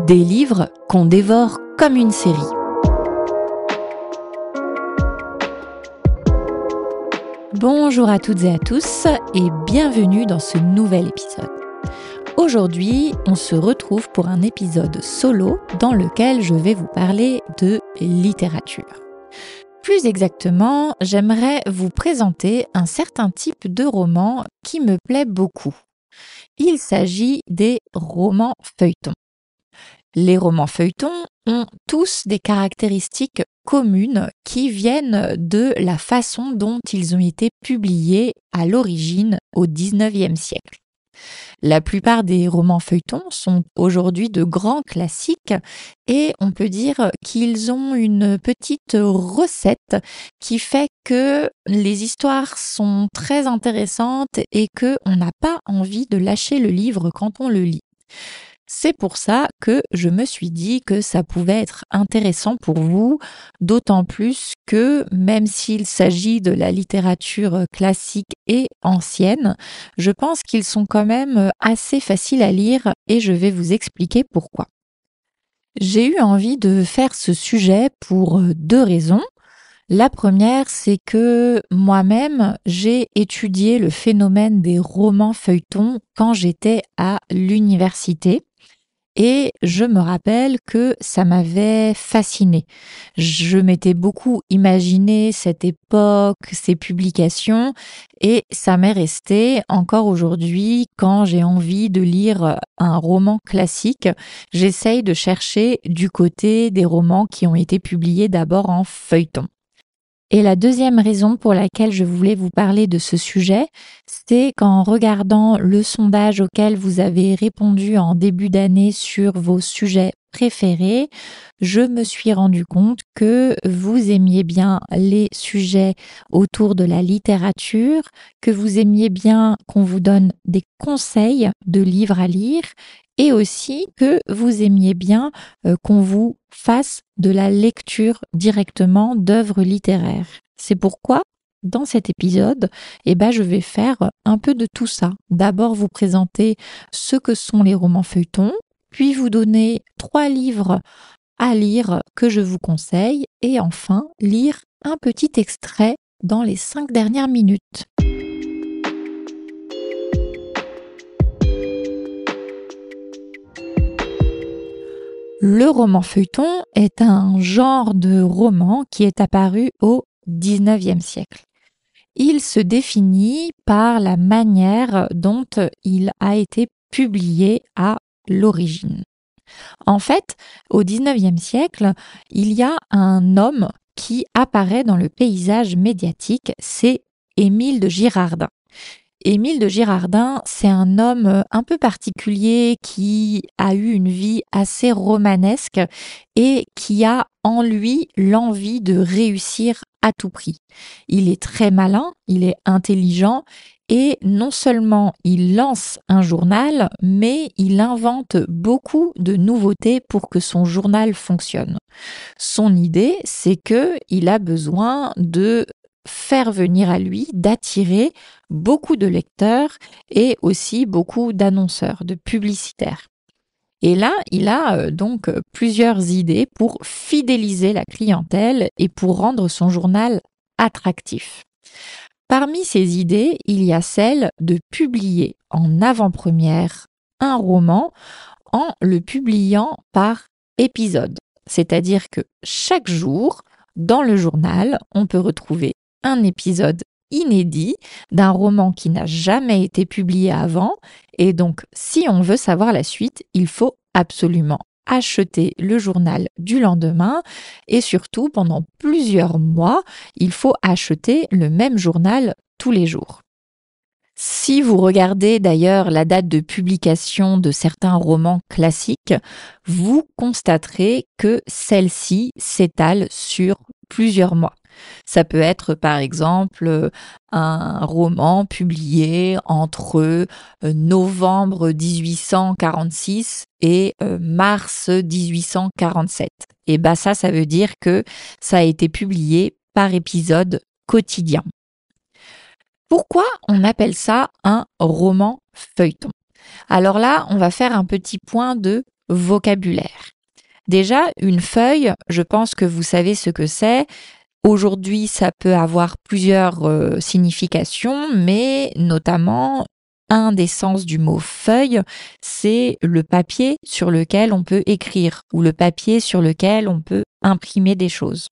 Des livres qu'on dévore comme une série. Bonjour à toutes et à tous et bienvenue dans ce nouvel épisode. Aujourd'hui, on se retrouve pour un épisode solo dans lequel je vais vous parler de littérature. Plus exactement, j'aimerais vous présenter un certain type de roman qui me plaît beaucoup. Il s'agit des romans feuilletons. Les romans feuilletons ont tous des caractéristiques communes qui viennent de la façon dont ils ont été publiés à l'origine au XIXe siècle. La plupart des romans feuilletons sont aujourd'hui de grands classiques et on peut dire qu'ils ont une petite recette qui fait que les histoires sont très intéressantes et qu'on n'a pas envie de lâcher le livre quand on le lit. C'est pour ça que je me suis dit que ça pouvait être intéressant pour vous, d'autant plus que même s'il s'agit de la littérature classique et ancienne, je pense qu'ils sont quand même assez faciles à lire et je vais vous expliquer pourquoi. J'ai eu envie de faire ce sujet pour deux raisons. La première, c'est que moi-même, j'ai étudié le phénomène des romans feuilletons quand j'étais à l'université. Et je me rappelle que ça m'avait fascinée. Je m'étais beaucoup imaginé cette époque, ces publications, et ça m'est resté encore aujourd'hui quand j'ai envie de lire un roman classique. J'essaye de chercher du côté des romans qui ont été publiés d'abord en feuilleton. Et la deuxième raison pour laquelle je voulais vous parler de ce sujet, c'est qu'en regardant le sondage auquel vous avez répondu en début d'année sur vos sujets préférés, je me suis rendu compte que vous aimiez bien les sujets autour de la littérature, que vous aimiez bien qu'on vous donne des conseils de livres à lire et aussi que vous aimiez bien qu'on vous fasse de la lecture directement d'œuvres littéraires. C'est pourquoi, dans cet épisode, je vais faire un peu de tout ça. D'abord vous présenter ce que sont les romans feuilletons, puis vous donner 3 livres à lire que je vous conseille et enfin lire un petit extrait dans les 5 dernières minutes. Le roman feuilleton est un genre de roman qui est apparu au XIXe siècle. Il se définit par la manière dont il a été publié à l'origine. En fait, au XIXe siècle, il y a un homme qui apparaît dans le paysage médiatique, c'est Émile de Girardin. Émile de Girardin, c'est un homme un peu particulier qui a eu une vie assez romanesque et qui a en lui l'envie de réussir à tout prix. Il est très malin, il est intelligent et non seulement il lance un journal, mais il invente beaucoup de nouveautés pour que son journal fonctionne. Son idée, c'est qu'il a besoin de faire venir à lui, d'attirer beaucoup de lecteurs et aussi beaucoup d'annonceurs, de publicitaires. Et là, il a donc plusieurs idées pour fidéliser la clientèle et pour rendre son journal attractif. Parmi ces idées, il y a celle de publier en avant-première un roman en le publiant par épisode. C'est-à-dire que chaque jour, dans le journal, on peut retrouver un épisode inédit d'un roman qui n'a jamais été publié avant. Et donc, si on veut savoir la suite, il faut absolument acheter le journal du lendemain et surtout, pendant plusieurs mois, il faut acheter le même journal tous les jours. Si vous regardez d'ailleurs la date de publication de certains romans classiques, vous constaterez que celle-ci s'étale sur plusieurs mois. Ça peut être par exemple un roman publié entre novembre 1846 et mars 1847. Et ça veut dire que ça a été publié par épisode quotidien. Pourquoi on appelle ça un roman feuilleton ? Alors là, on va faire un petit point de vocabulaire. Déjà, une feuille, je pense que vous savez ce que c'est. Aujourd'hui, ça peut avoir plusieurs significations, mais notamment, un des sens du mot feuille, c'est le papier sur lequel on peut écrire ou le papier sur lequel on peut imprimer des choses.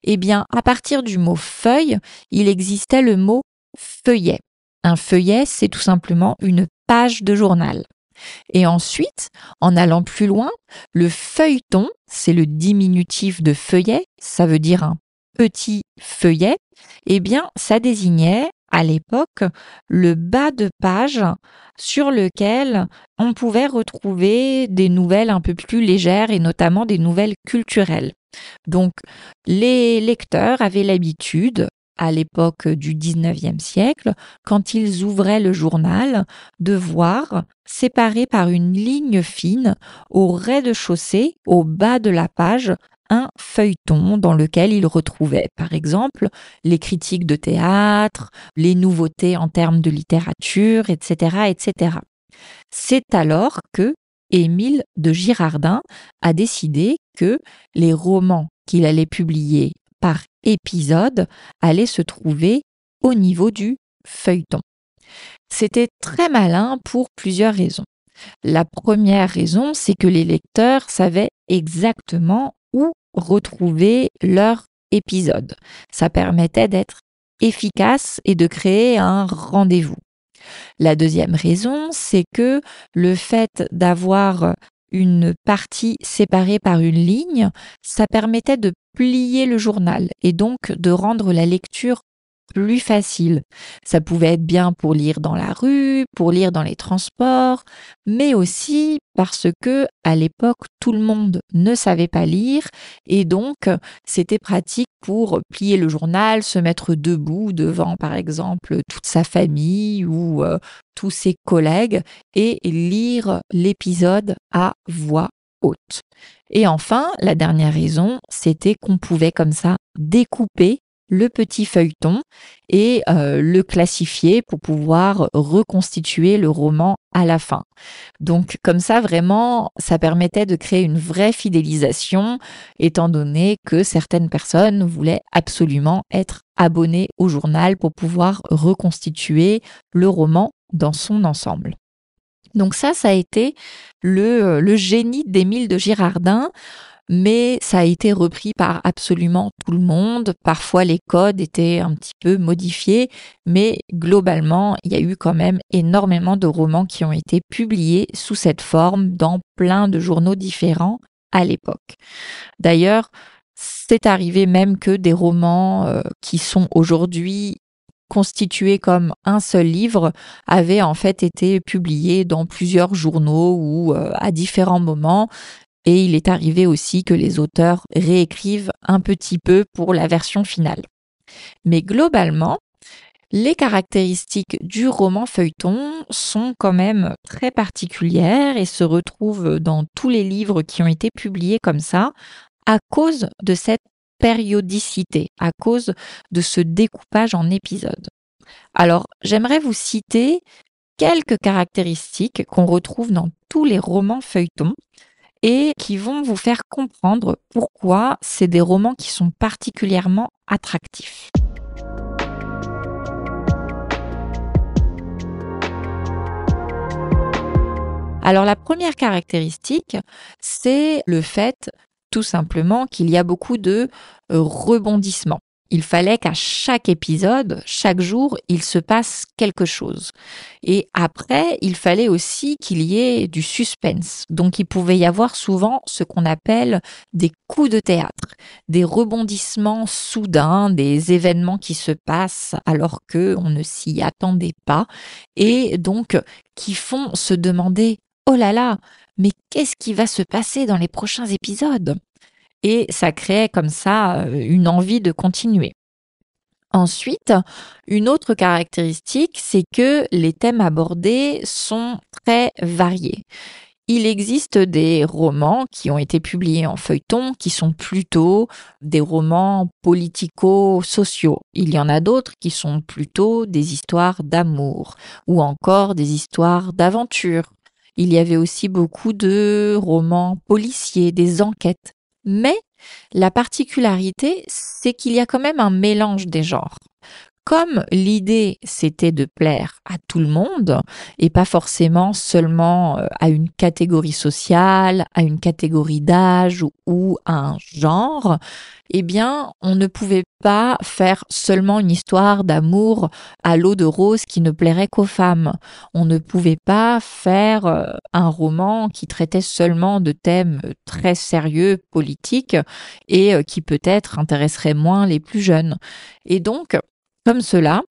Eh bien, à partir du mot feuille, il existait le mot feuillet. Un feuillet, c'est tout simplement une page de journal. Et ensuite, en allant plus loin, le feuilleton, c'est le diminutif de feuillet, ça veut dire un petit feuillet, eh bien, ça désignait à l'époque le bas de page sur lequel on pouvait retrouver des nouvelles un peu plus légères et notamment des nouvelles culturelles. Donc, les lecteurs avaient l'habitude, à l'époque du 19e siècle, quand ils ouvraient le journal, de voir, séparé par une ligne fine, au rez-de-chaussée, au bas de la page, un feuilleton dans lequel ils retrouvaient, par exemple, les critiques de théâtre, les nouveautés en termes de littérature, etc., etc. C'est alors que Émile de Girardin a décidé que les romans qu'il allait publier par épisode allaient se trouver au niveau du feuilleton. C'était très malin pour plusieurs raisons. La première raison, c'est que les lecteurs savaient exactement où retrouver leur épisode. Ça permettait d'être efficace et de créer un rendez-vous. La deuxième raison, c'est que le fait d'avoir une partie séparée par une ligne, ça permettait de plier le journal et donc de rendre la lecture plus facile. Ça pouvait être bien pour lire dans la rue, pour lire dans les transports, mais aussi parce que à l'époque, tout le monde ne savait pas lire et donc c'était pratique pour plier le journal, se mettre debout devant par exemple toute sa famille ou tous ses collègues et lire l'épisode à voix haute. Et enfin, la dernière raison, c'était qu'on pouvait comme ça découper le petit feuilleton et le classifier pour pouvoir reconstituer le roman à la fin. Donc comme ça, vraiment, ça permettait de créer une vraie fidélisation, étant donné que certaines personnes voulaient absolument être abonnées au journal pour pouvoir reconstituer le roman dans son ensemble. Donc ça a été le génie d'Émile de Girardin, mais ça a été repris par absolument tout le monde. Parfois, les codes étaient un petit peu modifiés, mais globalement, il y a eu quand même énormément de romans qui ont été publiés sous cette forme dans plein de journaux différents à l'époque. D'ailleurs, c'est arrivé même que des romans qui sont aujourd'hui constitués comme un seul livre avaient en fait été publiés dans plusieurs journaux ou à différents moments. Et il est arrivé aussi que les auteurs réécrivent un petit peu pour la version finale. Mais globalement, les caractéristiques du roman feuilleton sont quand même très particulières et se retrouvent dans tous les livres qui ont été publiés comme ça à cause de cette périodicité, à cause de ce découpage en épisodes. Alors, j'aimerais vous citer quelques caractéristiques qu'on retrouve dans tous les romans feuilletons et qui vont vous faire comprendre pourquoi c'est des romans qui sont particulièrement attractifs. Alors la première caractéristique, c'est le fait tout simplement qu'il y a beaucoup de rebondissements. Il fallait qu'à chaque épisode, chaque jour, il se passe quelque chose. Et après, il fallait aussi qu'il y ait du suspense. Donc, il pouvait y avoir souvent ce qu'on appelle des coups de théâtre, des rebondissements soudains, des événements qui se passent alors qu'on ne s'y attendait pas et donc qui font se demander « Oh là là, mais qu'est-ce qui va se passer dans les prochains épisodes ?» Et ça créait comme ça une envie de continuer. Ensuite, une autre caractéristique, c'est que les thèmes abordés sont très variés. Il existe des romans qui ont été publiés en feuilleton qui sont plutôt des romans politico-sociaux. Il y en a d'autres qui sont plutôt des histoires d'amour ou encore des histoires d'aventure. Il y avait aussi beaucoup de romans policiers, des enquêtes. Mais la particularité, c'est qu'il y a quand même un mélange des genres. Comme l'idée, c'était de plaire à tout le monde et pas forcément seulement à une catégorie sociale, à une catégorie d'âge ou à un genre, eh bien, on ne pouvait pas faire seulement une histoire d'amour à l'eau de rose qui ne plairait qu'aux femmes. On ne pouvait pas faire un roman qui traitait seulement de thèmes très sérieux, politiques, et qui peut-être intéresserait moins les plus jeunes. Et donc, comme cela,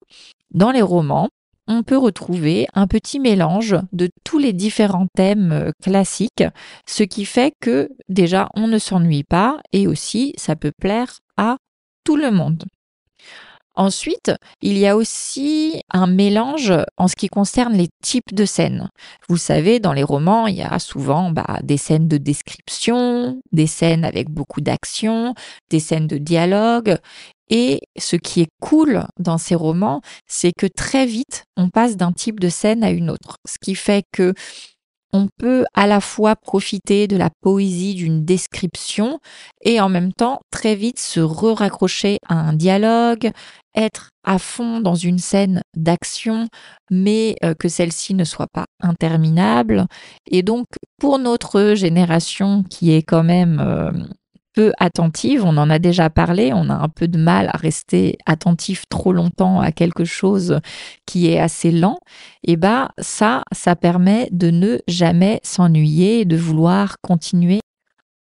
dans les romans, on peut retrouver un petit mélange de tous les différents thèmes classiques, ce qui fait que déjà on ne s'ennuie pas et aussi ça peut plaire à tout le monde. Ensuite, il y a aussi un mélange en ce qui concerne les types de scènes. Vous savez, dans les romans, il y a souvent des scènes de description, des scènes avec beaucoup d'action, des scènes de dialogue. Et ce qui est cool dans ces romans, c'est que très vite, on passe d'un type de scène à une autre. Ce qui fait que on peut à la fois profiter de la poésie d'une description et en même temps très vite se raccrocher à un dialogue, être à fond dans une scène d'action, mais que celle-ci ne soit pas interminable. Et donc, pour notre génération qui est quand même peu attentive, on en a déjà parlé, on a un peu de mal à rester attentif trop longtemps à quelque chose qui est assez lent, et ça permet de ne jamais s'ennuyer, de vouloir continuer.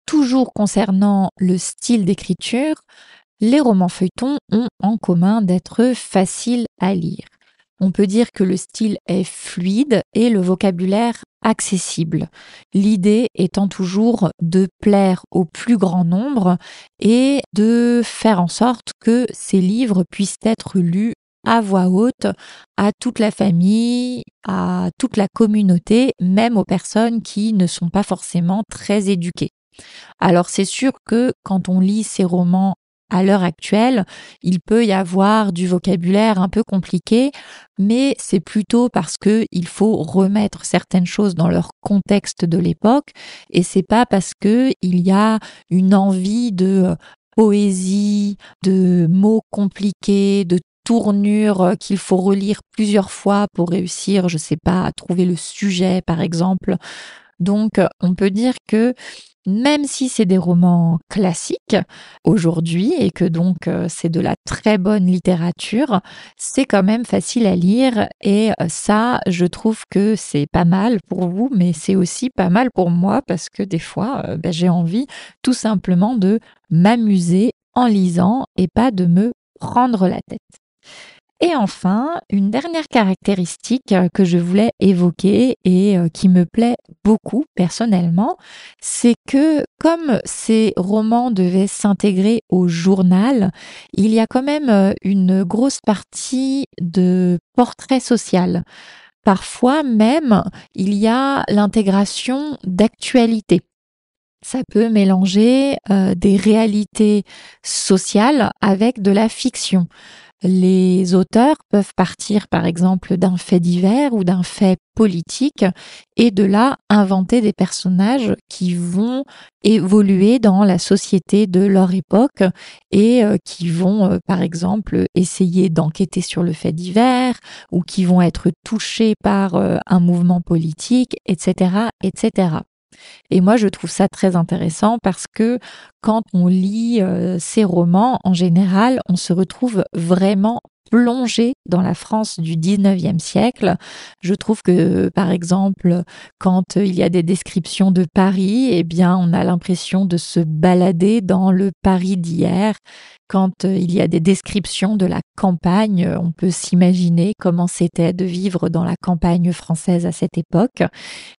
Toujours concernant le style d'écriture, les romans feuilletons ont en commun d'être faciles à lire. On peut dire que le style est fluide et le vocabulaire accessible. L'idée étant toujours de plaire au plus grand nombre et de faire en sorte que ces livres puissent être lus à voix haute à toute la famille, à toute la communauté, même aux personnes qui ne sont pas forcément très éduquées. Alors c'est sûr que quand on lit ces romans à l'heure actuelle, il peut y avoir du vocabulaire un peu compliqué, mais c'est plutôt parce que il faut remettre certaines choses dans leur contexte de l'époque, et c'est pas parce que il y a une envie de poésie, de mots compliqués, de tournures qu'il faut relire plusieurs fois pour réussir, je sais pas, à trouver le sujet par exemple. Donc, on peut dire que même si c'est des romans classiques aujourd'hui et que donc c'est de la très bonne littérature, c'est quand même facile à lire et ça, je trouve que c'est pas mal pour vous, mais c'est aussi pas mal pour moi parce que des fois, j'ai envie tout simplement de m'amuser en lisant et pas de me prendre la tête. Et enfin, une dernière caractéristique que je voulais évoquer et qui me plaît beaucoup personnellement, c'est que comme ces romans devaient s'intégrer au journal, il y a quand même une grosse partie de portrait social. Parfois même, il y a l'intégration d'actualité. Ça peut mélanger des réalités sociales avec de la fiction. Les auteurs peuvent partir par exemple d'un fait divers ou d'un fait politique et de là inventer des personnages qui vont évoluer dans la société de leur époque et qui vont par exemple essayer d'enquêter sur le fait divers ou qui vont être touchés par un mouvement politique, etc., etc. Et moi, je trouve ça très intéressant parce que quand on lit ces romans, en général, on se retrouve vraiment plongé dans la France du 19e siècle. Je trouve que, par exemple, quand il y a des descriptions de Paris, eh bien, on a l'impression de se balader dans le Paris d'hier. Quand il y a des descriptions de la campagne, on peut s'imaginer comment c'était de vivre dans la campagne française à cette époque.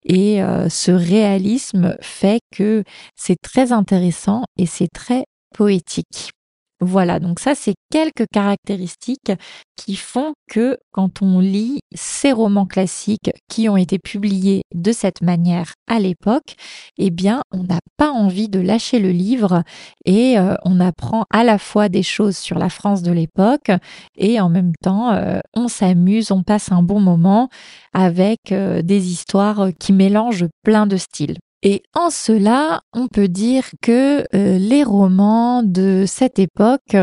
Et ce réalisme fait que c'est très intéressant et c'est très poétique. Voilà, donc ça, c'est quelques caractéristiques qui font que quand on lit ces romans classiques qui ont été publiés de cette manière à l'époque, eh bien, on n'a pas envie de lâcher le livre et on apprend à la fois des choses sur la France de l'époque et en même temps, on s'amuse, on passe un bon moment avec des histoires qui mélangent plein de styles. Et en cela, on peut dire que les romans de cette époque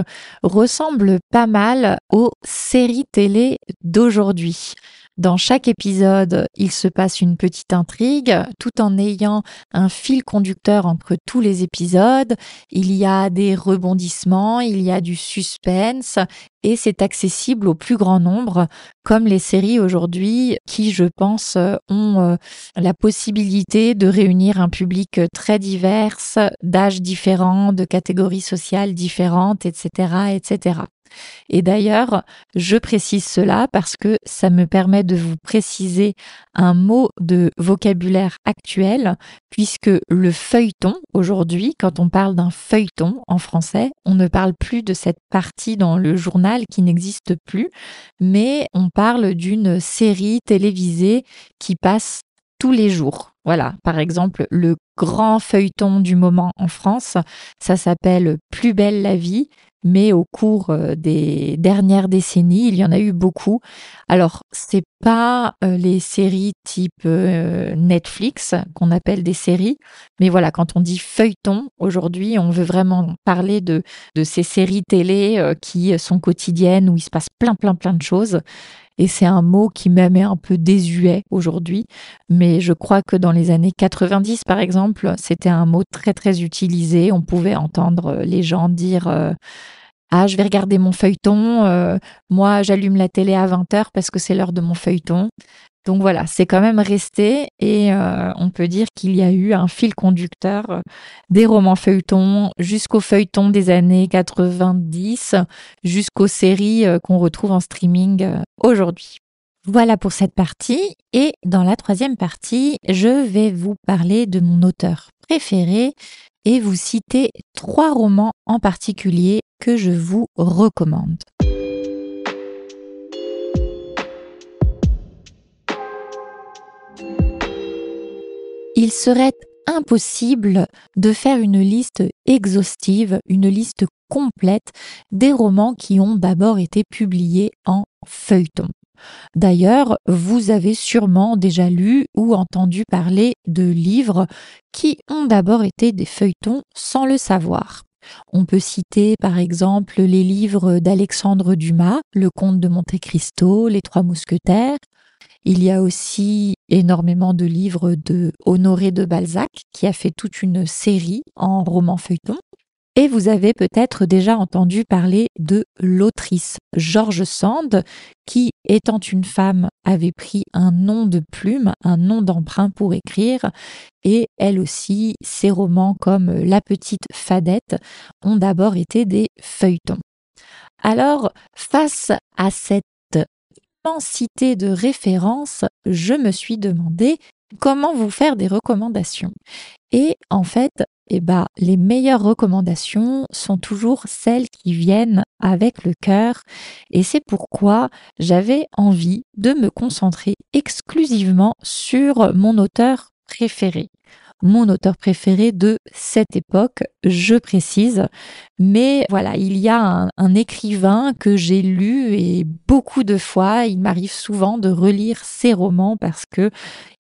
ressemblent pas mal aux séries télé d'aujourd'hui. Dans chaque épisode, il se passe une petite intrigue, tout en ayant un fil conducteur entre tous les épisodes. Il y a des rebondissements, il y a du suspense, et c'est accessible au plus grand nombre, comme les séries aujourd'hui qui, je pense, ont la possibilité de réunir un public très divers, d'âges différents, de catégories sociales différentes, etc., etc. Et d'ailleurs, je précise cela parce que ça me permet de vous préciser un mot de vocabulaire actuel, puisque le feuilleton, aujourd'hui, quand on parle d'un feuilleton en français, on ne parle plus de cette partie dans le journal qui n'existe plus, mais on parle d'une série télévisée qui passe tous les jours. Voilà, par exemple, le grand feuilleton du moment en France, ça s'appelle Plus belle la vie, mais au cours des dernières décennies, il y en a eu beaucoup. Alors, c'est pas les séries type Netflix qu'on appelle des séries, mais voilà, quand on dit feuilleton aujourd'hui, on veut vraiment parler de ces séries télé qui sont quotidiennes où il se passe plein de choses. Et c'est un mot qui même est un peu désuet aujourd'hui, mais je crois que dans les années 90, par exemple, c'était un mot très utilisé. On pouvait entendre les gens dire ah, je vais regarder mon feuilleton, moi j'allume la télé à 20h parce que c'est l'heure de mon feuilleton. Donc voilà, c'est quand même resté et on peut dire qu'il y a eu un fil conducteur des romans feuilletons jusqu'aux feuilletons des années 90, jusqu'aux séries qu'on retrouve en streaming aujourd'hui. Voilà pour cette partie et dans la troisième partie, je vais vous parler de mon auteur préféré et vous citer 3 romans en particulier que je vous recommande. Il serait impossible de faire une liste exhaustive, une liste complète des romans qui ont d'abord été publiés en feuilleton. D'ailleurs, vous avez sûrement déjà lu ou entendu parler de livres qui ont d'abord été des feuilletons sans le savoir. On peut citer par exemple les livres d'Alexandre Dumas, Le Comte de Monte-Cristo, Les Trois Mousquetaires. Il y a aussi énormément de livres de Honoré de Balzac qui a fait toute une série en roman feuilleton. Et vous avez peut-être déjà entendu parler de l'autrice George Sand qui, étant une femme, avait pris un nom de plume, un nom d'emprunt pour écrire. Et elle aussi, ses romans comme La Petite Fadette ont d'abord été des feuilletons. Alors, face à cette immensité de références, je me suis demandé comment vous faire des recommandations. Et en fait, les meilleures recommandations sont toujours celles qui viennent avec le cœur. Et c'est pourquoi j'avais envie de me concentrer exclusivement sur mon auteur préféré. Mon auteur préféré de cette époque, je précise. Mais voilà, il y a un écrivain que j'ai lu et beaucoup de fois. Il m'arrive souvent de relire ses romans parce que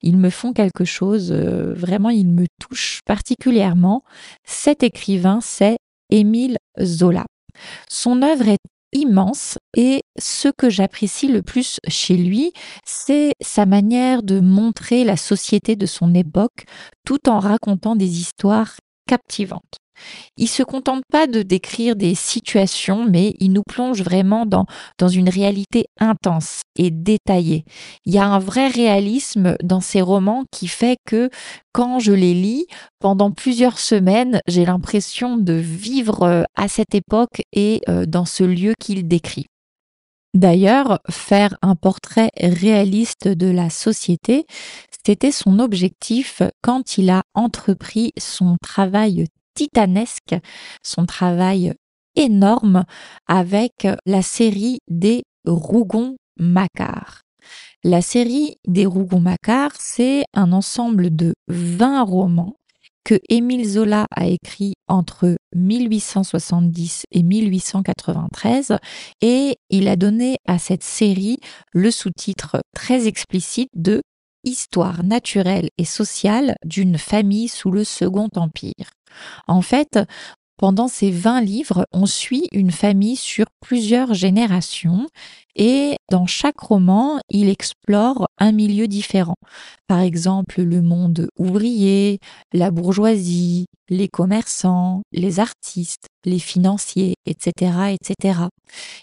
ils me font quelque chose, vraiment, ils me touchent particulièrement. Cet écrivain, c'est Émile Zola. Son œuvre est immense et ce que j'apprécie le plus chez lui, c'est sa manière de montrer la société de son époque tout en racontant des histoires captivantes. Il se contente pas de décrire des situations, mais il nous plonge vraiment dans une réalité intense et détaillée. Il y a un vrai réalisme dans ces romans qui fait que quand je les lis, pendant plusieurs semaines, j'ai l'impression de vivre à cette époque et dans ce lieu qu'il décrit. D'ailleurs, faire un portrait réaliste de la société, c'était son objectif quand il a entrepris son travail titanesque, son travail énorme avec la série des Rougon-Macquart. La série des Rougon-Macquart, c'est un ensemble de 20 romans que Émile Zola a écrit entre 1870 et 1893 et il a donné à cette série le sous-titre très explicite de Histoire naturelle et sociale d'une famille sous le Second Empire. En fait, pendant ces 20 livres, on suit une famille sur plusieurs générations et dans chaque roman, il explore un milieu différent. Par exemple, le monde ouvrier, la bourgeoisie, les commerçants, les artistes, les financiers, etc., etc.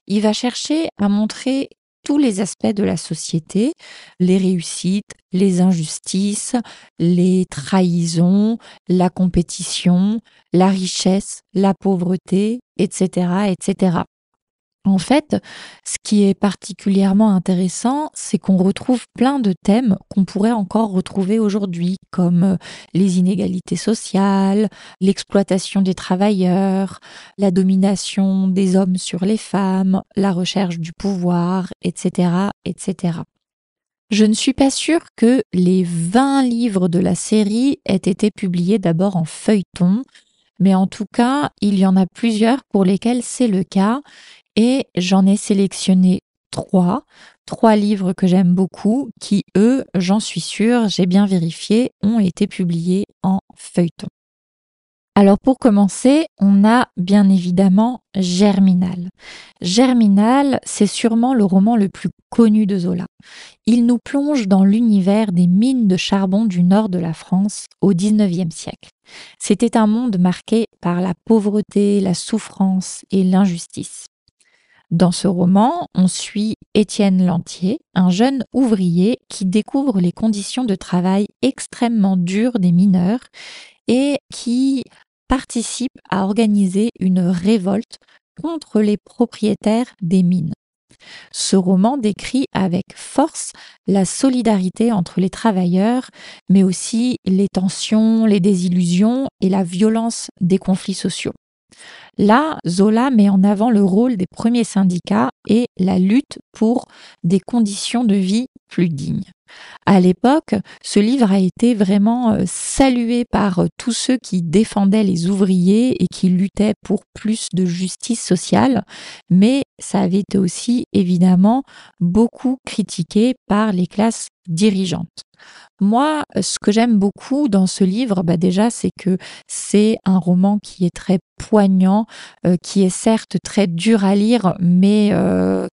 Il va chercher à montrer tous les aspects de la société, les réussites, les injustices, les trahisons, la compétition, la richesse, la pauvreté, etc., etc. En fait, ce qui est particulièrement intéressant, c'est qu'on retrouve plein de thèmes qu'on pourrait encore retrouver aujourd'hui, comme les inégalités sociales, l'exploitation des travailleurs, la domination des hommes sur les femmes, la recherche du pouvoir, etc., etc. Je ne suis pas sûre que les 20 livres de la série aient été publiés d'abord en feuilleton, mais en tout cas, il y en a plusieurs pour lesquels c'est le cas et j'en ai sélectionné trois livres que j'aime beaucoup qui, eux, j'en suis sûre, j'ai bien vérifié, ont été publiés en feuilleton. Alors pour commencer, on a bien évidemment Germinal. Germinal, c'est sûrement le roman le plus connu de Zola. Il nous plonge dans l'univers des mines de charbon du nord de la France au XIXe siècle. C'était un monde marqué par la pauvreté, la souffrance et l'injustice. Dans ce roman, on suit Étienne Lantier, un jeune ouvrier qui découvre les conditions de travail extrêmement dures des mineurs et qui participe à organiser une révolte contre les propriétaires des mines. Ce roman décrit avec force la solidarité entre les travailleurs, mais aussi les tensions, les désillusions et la violence des conflits sociaux. Là, Zola met en avant le rôle des premiers syndicats et la lutte pour des conditions de vie plus dignes. À l'époque, ce livre a été vraiment salué par tous ceux qui défendaient les ouvriers et qui luttaient pour plus de justice sociale, mais ça avait été aussi évidemment beaucoup critiqué par les classes dirigeantes. Moi, ce que j'aime beaucoup dans ce livre, déjà, c'est que c'est un roman qui est très poignant, qui est certes très dur à lire, mais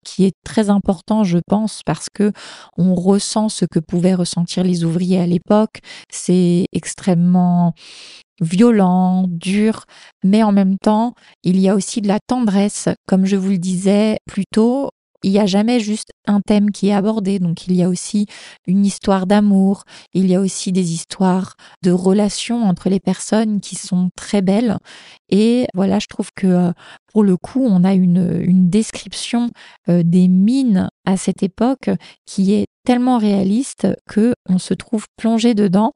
qui est très important, je pense, parce que on ressent ce que pouvaient ressentir les ouvriers à l'époque. C'est extrêmement violent, dur, mais en même temps, il y a aussi de la tendresse. Comme je vous le disais plus tôt, il n'y a jamais juste un thème qui est abordé, donc il y a aussi une histoire d'amour, il y a aussi des histoires de relations entre les personnes qui sont très belles. Et voilà, je trouve que pour le coup, on a une description des mines à cette époque qui est tellement réaliste que on se trouve plongé dedans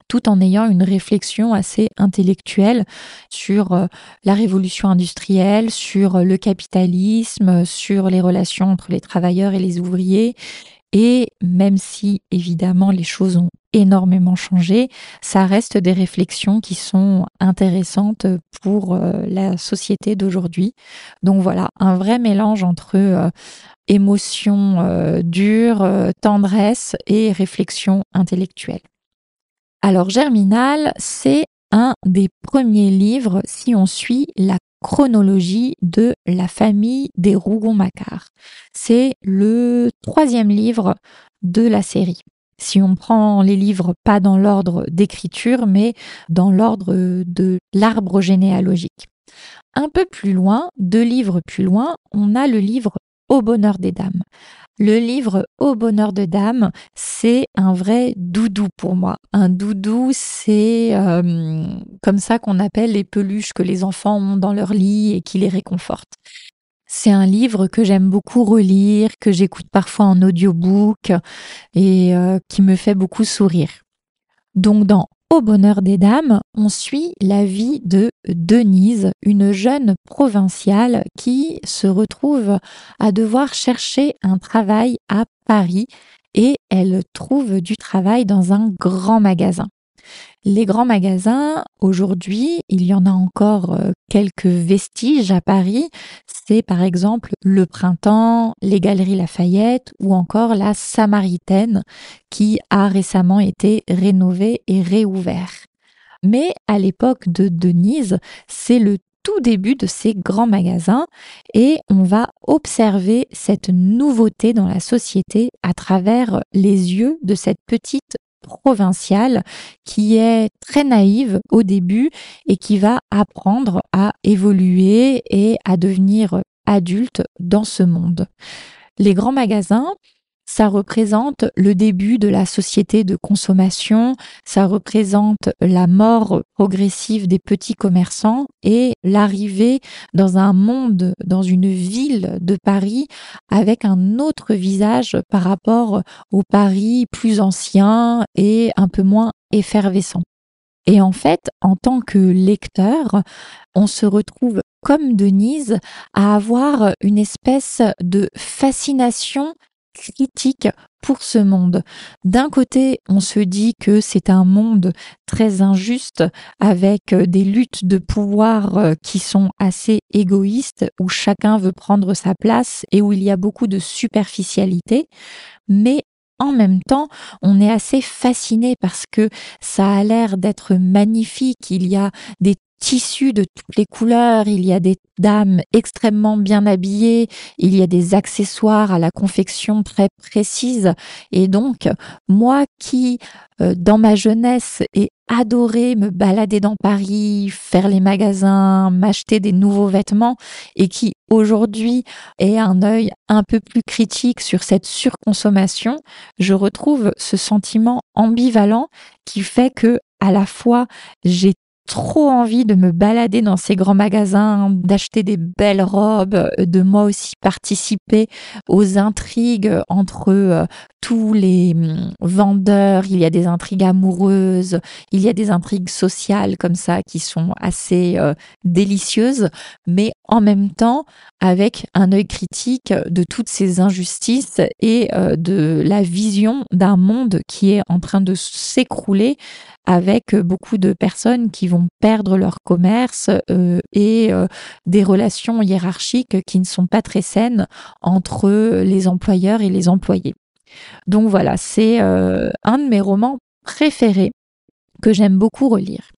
tout en ayant une réflexion assez intellectuelle sur la révolution industrielle, sur le capitalisme, sur les relations entre les travailleurs et les ouvriers. Et même si, évidemment, les choses ont énormément changé, ça reste des réflexions qui sont intéressantes pour la société d'aujourd'hui. Donc voilà, un vrai mélange entre émotion dure, tendresse et réflexion intellectuelle. Alors Germinal, c'est un des premiers livres si on suit la chronologie de la famille des Rougon-Macquart. C'est le 3e livre de la série. Si on prend les livres pas dans l'ordre d'écriture, mais dans l'ordre de l'arbre généalogique. Un peu plus loin, 2 livres plus loin, on a le livre Au bonheur des dames. Le livre Au bonheur de dames, c'est un vrai doudou pour moi. Un doudou, c'est comme ça qu'on appelle les peluches que les enfants ont dans leur lit et qui les réconfortent. C'est un livre que j'aime beaucoup relire, que j'écoute parfois en audiobook et qui me fait beaucoup sourire. Donc dans Au bonheur des dames, on suit la vie de Denise, une jeune provinciale qui se retrouve à devoir chercher un travail à Paris et elle trouve du travail dans un grand magasin. Les grands magasins, aujourd'hui, il y en a encore quelques vestiges à Paris. C'est par exemple le Printemps, les Galeries Lafayette ou encore la Samaritaine qui a récemment été rénovée et réouvert. Mais à l'époque de Denise, c'est le tout début de ces grands magasins et on va observer cette nouveauté dans la société à travers les yeux de cette petite provinciale qui est très naïve au début et qui va apprendre à évoluer et à devenir adulte dans ce monde. Les grands magasins, ça représente le début de la société de consommation, ça représente la mort progressive des petits commerçants et l'arrivée dans un monde, dans une ville de Paris avec un autre visage par rapport au Paris plus ancien et un peu moins effervescent. Et en fait, en tant que lecteur, on se retrouve comme Denise à avoir une espèce de fascination critique pour ce monde. D'un côté, on se dit que c'est un monde très injuste avec des luttes de pouvoir qui sont assez égoïstes, où chacun veut prendre sa place et où il y a beaucoup de superficialité. Mais en même temps, on est assez fasciné parce que ça a l'air d'être magnifique. Il y a des tissus de toutes les couleurs, il y a des dames extrêmement bien habillées, il y a des accessoires à la confection très précise. Et donc, moi qui, dans ma jeunesse, ai adoré me balader dans Paris, faire les magasins, m'acheter des nouveaux vêtements, et qui aujourd'hui ai un œil un peu plus critique sur cette surconsommation, je retrouve ce sentiment ambivalent qui fait que à la fois j'ai trop envie de me balader dans ces grands magasins, d'acheter des belles robes, de moi aussi participer aux intrigues entre tous les vendeurs. Il y a des intrigues amoureuses, il y a des intrigues sociales comme ça qui sont assez délicieuses, mais en même temps avec un œil critique de toutes ces injustices et de la vision d'un monde qui est en train de s'écrouler avec beaucoup de personnes qui vont perdre leur commerce et des relations hiérarchiques qui ne sont pas très saines entre les employeurs et les employés. Donc voilà, c'est un de mes romans préférés que j'aime beaucoup relire.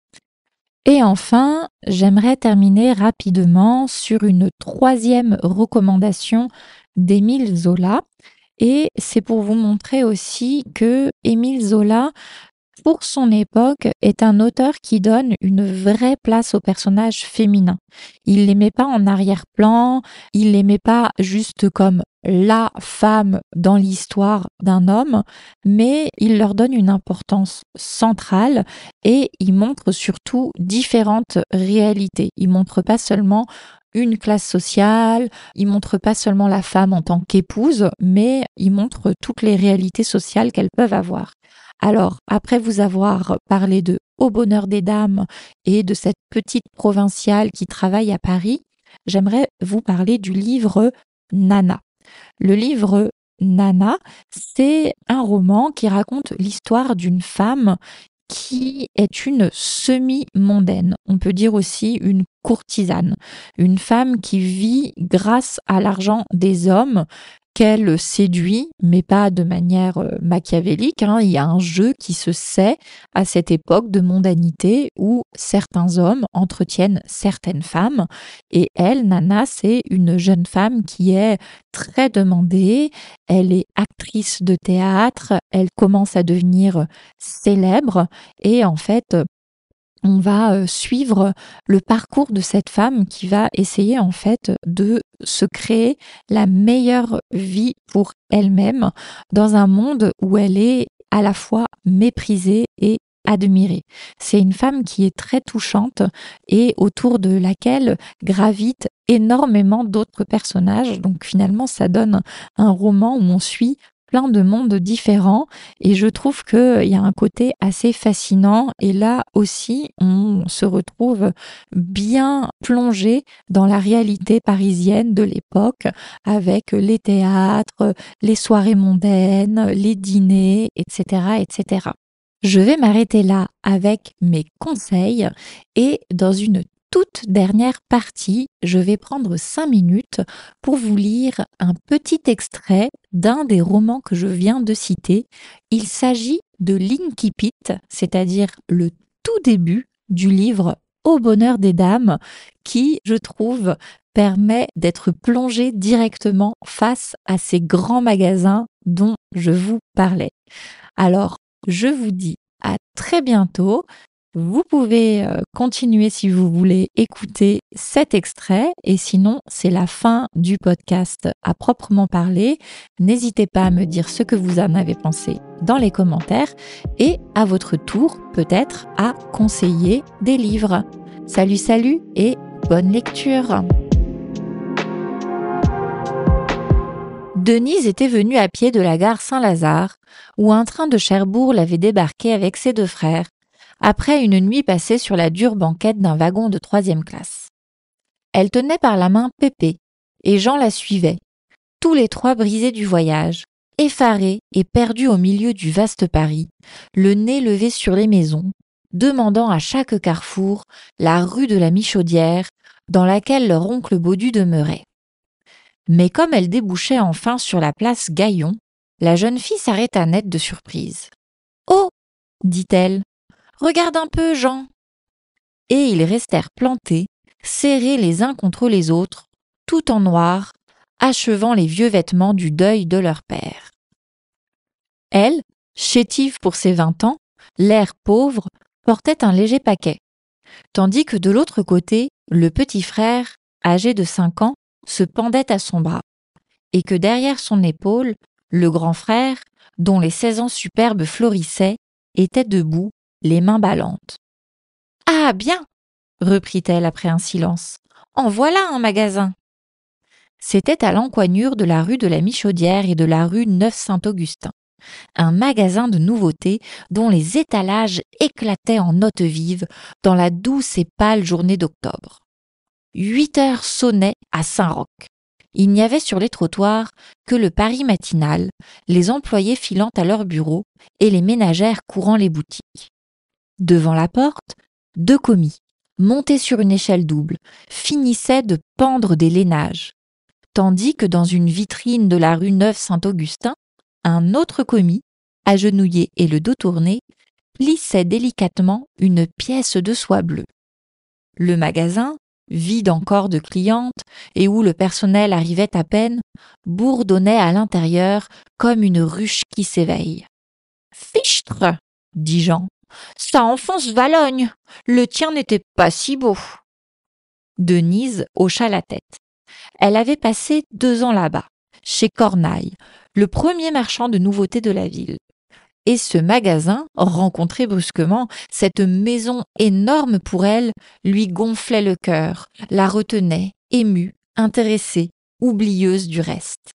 Et enfin, j'aimerais terminer rapidement sur une troisième recommandation d'Émile Zola. Et c'est pour vous montrer aussi que Émile Zola, pour son époque, est un auteur qui donne une vraie place aux personnages féminins. Il les met pas en arrière-plan, il les met pas juste comme la femme dans l'histoire d'un homme, mais il leur donne une importance centrale et il montre surtout différentes réalités. Il montre pas seulement une classe sociale, il montre pas seulement la femme en tant qu'épouse, mais il montre toutes les réalités sociales qu'elles peuvent avoir. Alors, après vous avoir parlé de Au bonheur des dames et de cette petite provinciale qui travaille à Paris, j'aimerais vous parler du livre Nana. Le livre Nana, c'est un roman qui raconte l'histoire d'une femme qui est une semi-mondaine. On peut dire aussi une courtisane. Une femme qui vit grâce à l'argent des hommes qu'elle séduit, mais pas de manière machiavélique. Il y a un jeu qui se sait à cette époque de mondanité où certains hommes entretiennent certaines femmes. Et elle, Nana, c'est une jeune femme qui est très demandée. Elle est actrice de théâtre. Elle commence à devenir célèbre. Et en fait, on va suivre le parcours de cette femme qui va essayer en fait de se créer la meilleure vie pour elle-même dans un monde où elle est à la fois méprisée et admirée. C'est une femme qui est très touchante et autour de laquelle gravitent énormément d'autres personnages. Donc finalement, ça donne un roman où on suit plein de mondes différents et je trouve qu'il y a un côté assez fascinant et là aussi on se retrouve bien plongé dans la réalité parisienne de l'époque avec les théâtres, les soirées mondaines, les dîners, etc., etc. Je vais m'arrêter là avec mes conseils et dans une toute dernière partie, je vais prendre 5 minutes pour vous lire un petit extrait d'un des romans que je viens de citer. Il s'agit de l'Incipit, c'est-à-dire le tout début du livre Au bonheur des dames, qui, je trouve, permet d'être plongé directement face à ces grands magasins dont je vous parlais. Alors, je vous dis à très bientôt. Vous pouvez continuer si vous voulez écouter cet extrait et sinon c'est la fin du podcast à proprement parler. N'hésitez pas à me dire ce que vous en avez pensé dans les commentaires et à votre tour peut-être à conseiller des livres. Salut et bonne lecture! Denise était venue à pied de la gare Saint-Lazare, où un train de Cherbourg l'avait débarquée avec ses 2 frères, après une nuit passée sur la dure banquette d'un wagon de 3e classe. Elle tenait par la main Pépé, et Jean la suivait, tous les 3 brisés du voyage, effarés et perdus au milieu du vaste Paris, le nez levé sur les maisons, demandant à chaque carrefour la rue de la Michaudière, dans laquelle leur oncle Baudu demeurait. Mais comme elle débouchait enfin sur la place Gaillon, la jeune fille s'arrêta net de surprise. « Oh !» dit-elle. « Regarde un peu, Jean !» Et ils restèrent plantés, serrés les uns contre les autres, tout en noir, achevant les vieux vêtements du deuil de leur père. Elle, chétive pour ses 20 ans, l'air pauvre, portait un léger paquet, tandis que de l'autre côté, le petit frère, âgé de 5 ans, se pendait à son bras, et que derrière son épaule, le grand frère, dont les 16 ans superbes florissaient, était debout, les mains ballantes. « Ah, bien !» reprit-elle après un silence. « En voilà un magasin !» C'était à l'encoignure de la rue de la Michaudière et de la rue Neuf-Saint-Augustin, un magasin de nouveautés dont les étalages éclataient en notes vives dans la douce et pâle journée d'octobre. 8 heures sonnaient à Saint-Roch. Il n'y avait sur les trottoirs que le Paris matinal, les employés filant à leur bureau et les ménagères courant les boutiques. Devant la porte, 2 commis, montés sur une échelle double, finissaient de pendre des lainages, tandis que dans une vitrine de la rue Neuve-Saint-Augustin, un autre commis, agenouillé et le dos tourné, plissait délicatement une pièce de soie bleue. Le magasin, vide encore de clientes et où le personnel arrivait à peine, bourdonnait à l'intérieur comme une ruche qui s'éveille. « Fichtre !» dit Jean. « Ça enfonce Valogne. Le tien n'était pas si beau. » Denise hocha la tête. Elle avait passé 2 ans là-bas, chez Cornaille, le premier marchand de nouveautés de la ville. Et ce magasin, rencontré brusquement, cette maison énorme pour elle, lui gonflait le cœur, la retenait, émue, intéressée, oublieuse du reste.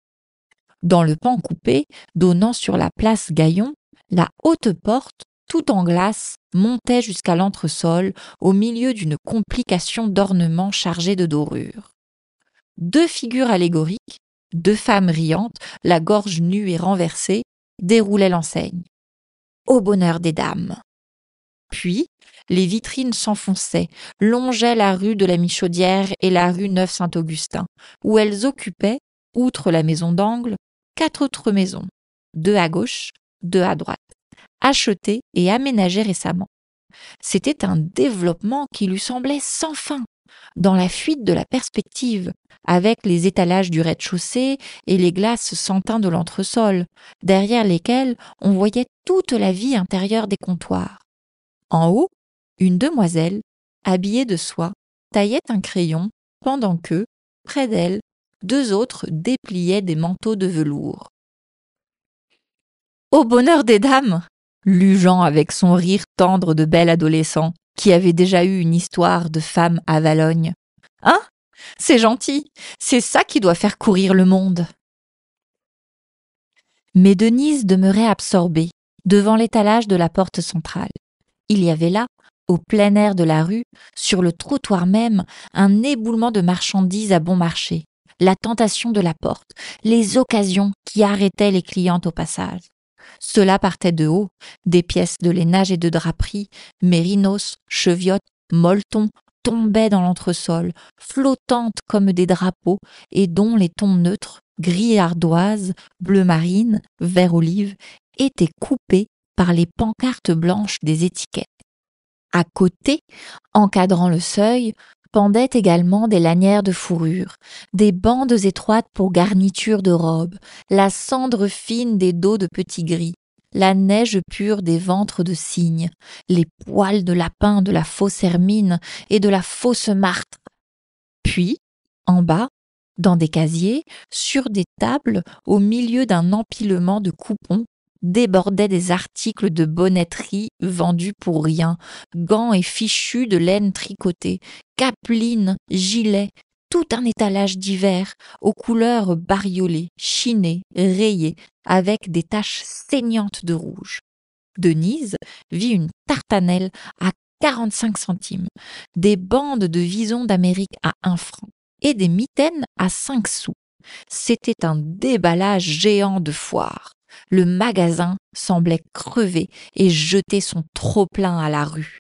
Dans le pan coupé, donnant sur la place Gaillon, la haute porte, tout en glace, montait jusqu'à l'entresol, au milieu d'une complication d'ornements chargés de dorures. 2 figures allégoriques, 2 femmes riantes, la gorge nue et renversée, déroulaient l'enseigne. Au bonheur des dames. Puis, les vitrines s'enfonçaient, longeaient la rue de la Michaudière et la rue Neuf-Saint-Augustin, où elles occupaient, outre la maison d'angle, 4 autres maisons, 2 à gauche, 2 à droite, achetées et aménagées récemment. C'était un développement qui lui semblait sans fin, dans la fuite de la perspective, avec les étalages du rez-de-chaussée et les glaces sans teint de l'entresol, derrière lesquelles on voyait toute la vie intérieure des comptoirs. En haut, une demoiselle, habillée de soie, taillait un crayon, pendant que, près d'elle, 2 autres dépliaient des manteaux de velours. « Au bonheur des dames !» lut Jean avec son rire tendre de bel adolescent, qui avait déjà eu une histoire de femme à Valogne. « Hein ? C'est gentil, c'est ça qui doit faire courir le monde. » Mais Denise demeurait absorbée, devant l'étalage de la porte centrale. Il y avait là, au plein air de la rue, sur le trottoir même, un éboulement de marchandises à bon marché, la tentation de la porte, les occasions qui arrêtaient les clientes au passage. Cela partait de haut, des pièces de lainage et de draperie, mérinos, cheviotes, molletons, tombaient dans l'entresol, flottantes comme des drapeaux, et dont les tons neutres, gris ardoise, bleu marine, vert olive, étaient coupés par les pancartes blanches des étiquettes. À côté, encadrant le seuil, pendaient également des lanières de fourrure, des bandes étroites pour garniture de robes, la cendre fine des dos de petits gris, la neige pure des ventres de cygne, les poils de lapin de la fausse hermine et de la fausse martre. Puis, en bas, dans des casiers, sur des tables, au milieu d'un empilement de coupons, débordaient des articles de bonnetterie vendus pour rien, gants et fichus de laine tricotée, capelines, gilets, tout un étalage divers, aux couleurs bariolées, chinées, rayées, avec des taches saignantes de rouge. Denise vit une tartanelle à 45 centimes, des bandes de visons d'Amérique à 1 franc et des mitaines à 5 sous. C'était un déballage géant de foire. Le magasin semblait crever et jeter son trop-plein à la rue.